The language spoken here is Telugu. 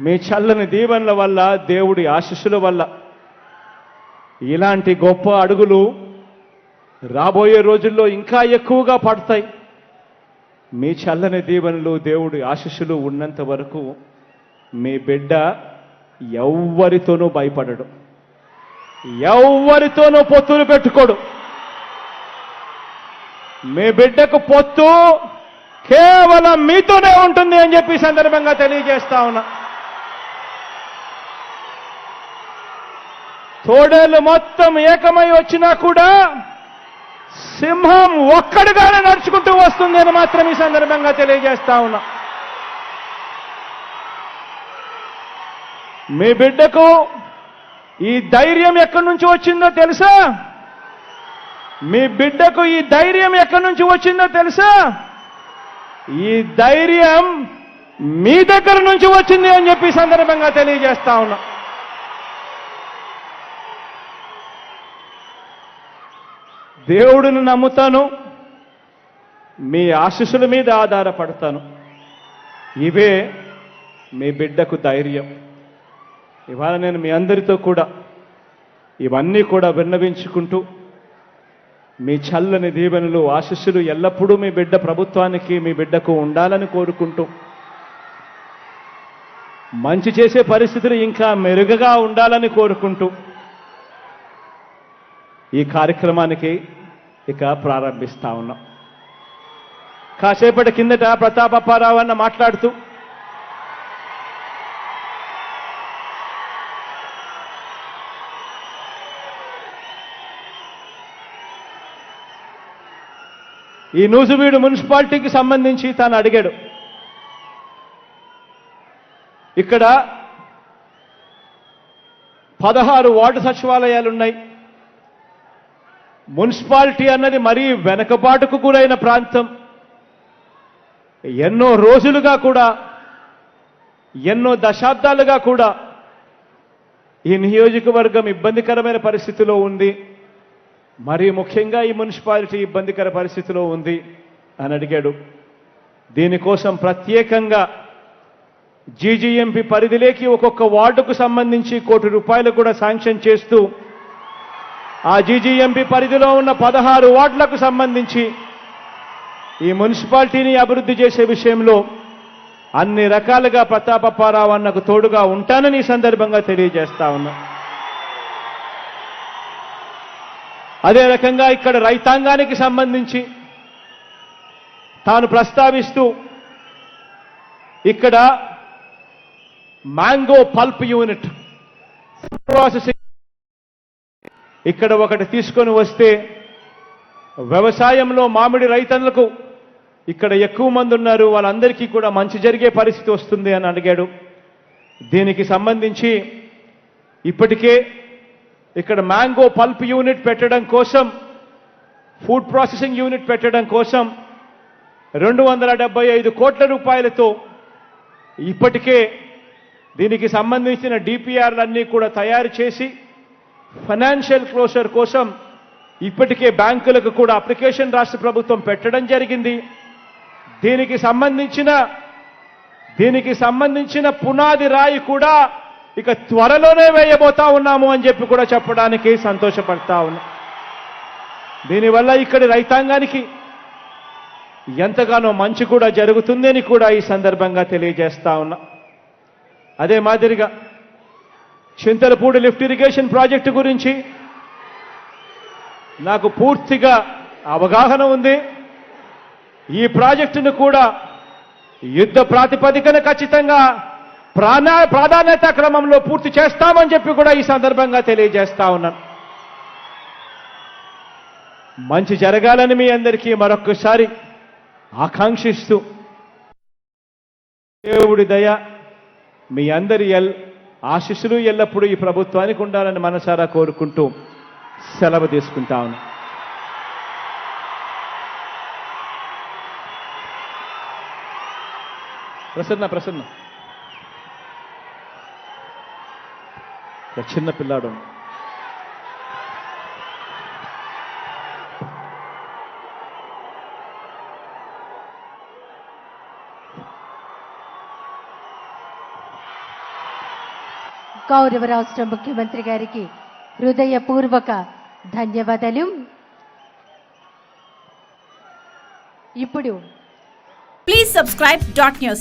మీ చల్లని దీవెనల వల్ల, దేవుడి ఆశీస్సుల వల్ల ఇలాంటి గొప్ప అడుగులు రాబోయే రోజుల్లో ఇంకా ఎక్కువగా పడతాయి. మీ చల్లని దీవెనలు, దేవుడి ఆశీస్సులు ఉన్నంత వరకు మీ బిడ్డ ఎవ్వరితోనూ భయపడడు, ఎవ్వరితోనూ పొత్తులు పెట్టుకోడు. మీ బిడ్డకు పొత్తు కేవలం మీతోనే ఉంటుంది అని చెప్పి సందర్భంగా తెలియజేస్తా ఉన్నా. తోడేళ్ళు మొత్తం ఏకమై వచ్చినా కూడా సింహం ఒక్కడిగానే నడుచుకుంటూ వస్తుంది అని మాత్రం ఈ సందర్భంగా తెలియజేస్తా ఉన్నా. మీ బిడ్డకు ఈ ధైర్యం ఎక్కడి నుంచి వచ్చిందో తెలుసా? మీ బిడ్డకు ఈ ధైర్యం ఎక్కడి నుంచి వచ్చిందో తెలుసా? ఈ ధైర్యం మీ దగ్గర నుంచి వచ్చింది అని చెప్పి సందర్భంగా తెలియజేస్తా ఉన్నా. దేవుడిని నమ్ముతాను, మీ ఆశీస్సుల మీద ఆధారపడతాను. ఇవే మీ బిడ్డకు ధైర్యం. ఇవాళ నేను మీ అందరితో కూడా ఇవన్నీ కూడా విన్నవించుకుంటూ, మీ చల్లని దీవెనలు, ఆశీస్సులు ఎల్లప్పుడూ మీ బిడ్డ ప్రభుత్వానికి, మీ బిడ్డకు ఉండాలని కోరుకుంటూ, మంచి చేసే పరిస్థితులు ఇంకా మెరుగ్గా ఉండాలని కోరుకుంటూ ఈ కార్యక్రమానికి ఇక ప్రారంభిస్తా ఉన్నాం. కాసేపటి కిందట ప్రతాపప్పారావు అన్న మాట్లాడుతూ ఈ నూజివీడు మున్సిపాలిటీకి సంబంధించి తాను అడిగాడు. ఇక్కడ 16 వార్డు సచివాలయాలున్నాయి. మున్సిపాలిటీ అన్నది మరీ వెనకబాటుకు గురైన ప్రాంతం. ఎన్నో రోజులుగా కూడా, ఎన్నో దశాబ్దాలుగా కూడా ఈ నియోజకవర్గం ఇబ్బందికరమైన పరిస్థితిలో ఉంది. మరీ ముఖ్యంగా ఈ మున్సిపాలిటీ ఇబ్బందికర పరిస్థితిలో ఉంది అని అడిగాడు. దీనికోసం ప్రత్యేకంగా జీజీఎంపీ పరిధిలోకి ఒక్కొక్క వార్డుకు సంబంధించి ₹1 కోటి కూడా శాంక్షన్ చేస్తూ, ఆ జీజీఎంపీ పరిధిలో ఉన్న 16 వార్డులకు సంబంధించి ఈ మున్సిపాలిటీని అభివృద్ధి చేసే విషయంలో అన్ని రకాలుగా ప్రతాపప్పారావు అన్నకు తోడుగా ఉంటానని ఈ సందర్భంగా తెలియజేస్తా ఉన్నా. అదే రకంగా ఇక్కడ రైతాంగానికి సంబంధించి తాను ప్రస్తావిస్తూ, ఇక్కడ మ్యాంగో పల్ప్ యూనిట్ ప్రాసెసింగ్ ఇక్కడ ఒకటి తీసుకొని వస్తే వ్యవసాయంలో మామిడి రైతులకు ఇక్కడ ఎక్కువ మంది ఉన్నారు, వాళ్ళందరికీ కూడా మంచి జరిగే పరిస్థితి వస్తుంది అని అడిగాడు. దీనికి సంబంధించి ఇప్పటికే ఇక్కడ మ్యాంగో పల్ప్ యూనిట్ పెట్టడం కోసం, ఫుడ్ ప్రాసెసింగ్ యూనిట్ పెట్టడం కోసం ₹275 కోట్లతో ఇప్పటికే దీనికి సంబంధించిన డిపిఆర్లన్నీ కూడా తయారు చేసి ఫైనాన్షియల్ క్లోజర్ కోసం ఇప్పటికే బ్యాంకులకు కూడా అప్లికేషన్ రాష్ట్ర ప్రభుత్వం పెట్టడం జరిగింది. దీనికి సంబంధించిన పునాది రాయి కూడా ఇక త్వరలోనే వేయబోతా ఉన్నాము అని చెప్పి కూడా చెప్పడానికి సంతోషపడతా ఉన్నా. దీనివల్ల ఇక్కడి రైతాంగానికి ఎంతగానో మంచి కూడా జరుగుతుందని కూడా ఈ సందర్భంగా తెలియజేస్తా ఉన్నా. అదే మాదిరిగా చింతలపూడి లిఫ్ట్ ఇరిగేషన్ ప్రాజెక్టు గురించి నాకు పూర్తిగా అవగాహన ఉంది. ఈ ప్రాజెక్టును కూడా యుద్ధ ప్రాతిపదికన ఖచ్చితంగా ప్రాధాన్యత క్రమంలో పూర్తి చేస్తామని చెప్పి కూడా ఈ సందర్భంగా తెలియజేస్తా ఉన్నాను. మంచి జరగాలని మీ అందరికీ మరొక్కసారి ఆకాంక్షిస్తూ, దేవుడి దయ, మీ అందరి ఆశీస్సులు ఎల్లప్పుడూ ఈ ప్రభుత్వానికి ఉండాలని మనసారా కోరుకుంటూ సెలవు తీసుకుంటా ఉన్నాను. ప్రసన్న చిన్న పిల్లాడు గౌరవ రాష్ట్ర ముఖ్యమంత్రి గారికి హృదయపూర్వక ధన్యవాదాలు. ఇప్పుడు Please subscribe dot news.